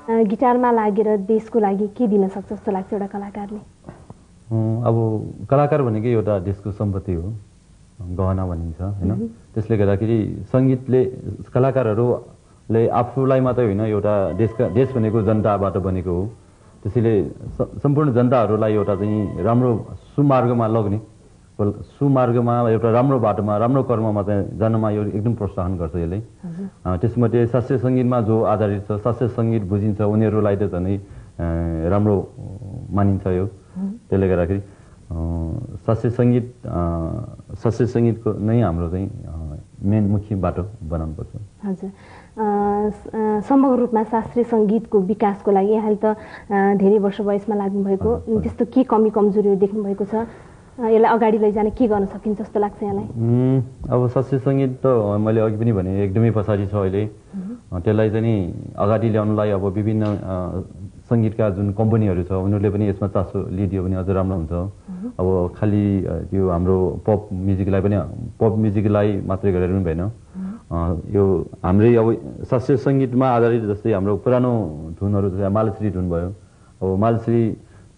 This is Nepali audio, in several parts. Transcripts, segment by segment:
गिटारमा लागेर देशको लागि के दिन सक्छ जस्तो लाग्छ एउटा कलाकारले? अब कलाकार भनेको एउटा देशको सम्पत्ति हो, गहना भनिन्छ हैन। त्यसले गर्दाखेरि सङ्गीतले कलाकारहरूले आफूलाई मात्रै होइन, एउटा देश भनेको जनताबाट बनेको हो। त्यसैले सम्पूर्ण जनताहरूलाई एउटा चाहिँ राम्रो सुमार्गमा लग्ने, सुमार्गमा एउटा राम्रो बाटोमा राम्रो कर्ममा चाहिँ जानमा यो एकदम प्रोत्साहन गर्छ यसले। त्यसमध्ये शास्त्रीय सङ्गीतमा जो आधारित छ, शास्त्रीय सङ्गीत बुझिन्छ उनीहरूलाई त झनै राम्रो मानिन्छ यो। त्यसले गर्दाखेरि शास्त्रीय सङ्गीतको नै हाम्रो चाहिँ मेन मुख्य बाटो बनाउनुपर्छ। हजुर, सम्भव रूपमा शास्त्रीय सङ्गीतको विकासको लागि यहाँले त धेरै वर्ष वयसमा लाग्नुभएको, त्यस्तो के कमी कमजोरीहरू देख्नुभएको छ? यसलाई अगाडि लैजान के गर्न सकिन्छ जस्तो लाग्छ यहाँलाई? अब शास्त्रीय सङ्गीत त मैले अघि पनि भने एकदमै पछाडि छ अहिले। त्यसलाई चाहिँ अगाडि ल्याउनलाई अब विभिन्न सङ्गीतका जुन कम्पनीहरू छ उनीहरूले पनि यसमा चासो लिदियो भने अझ राम्रो हुन्छ। अब खालि त्यो हाम्रो पप म्युजिकलाई मात्रै गरेर पनि भएन। यो हाम्रै अब शास्त्रीय सङ्गीतमा आधारित जस्तै हाम्रो पुरानो धुनहरू जस्तै मालश्री धुन भयो। अब मालश्री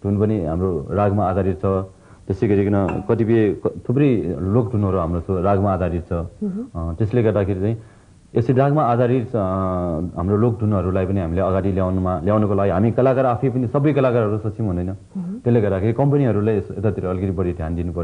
धुन पनि हाम्रो रागमा आधारित छ। त्यसै गरिकन कतिपय थुप्रै लोक धुनहरू हाम्रो रागमा आधारित छ। त्यसले गर्दाखेरि चाहिँ यसरी रागमा आधारित हाम्रो लोक धुनहरूलाई पनि हामीले अगाडि ल्याउनको लागि हामी कलाकार आफै पनि सबै कलाकारहरू सक्षम हुँदैन। त्यसले गर्दाखेरि कम्पनीहरूले यतातिर अलिकति बढी ध्यान दिनु पर्यो।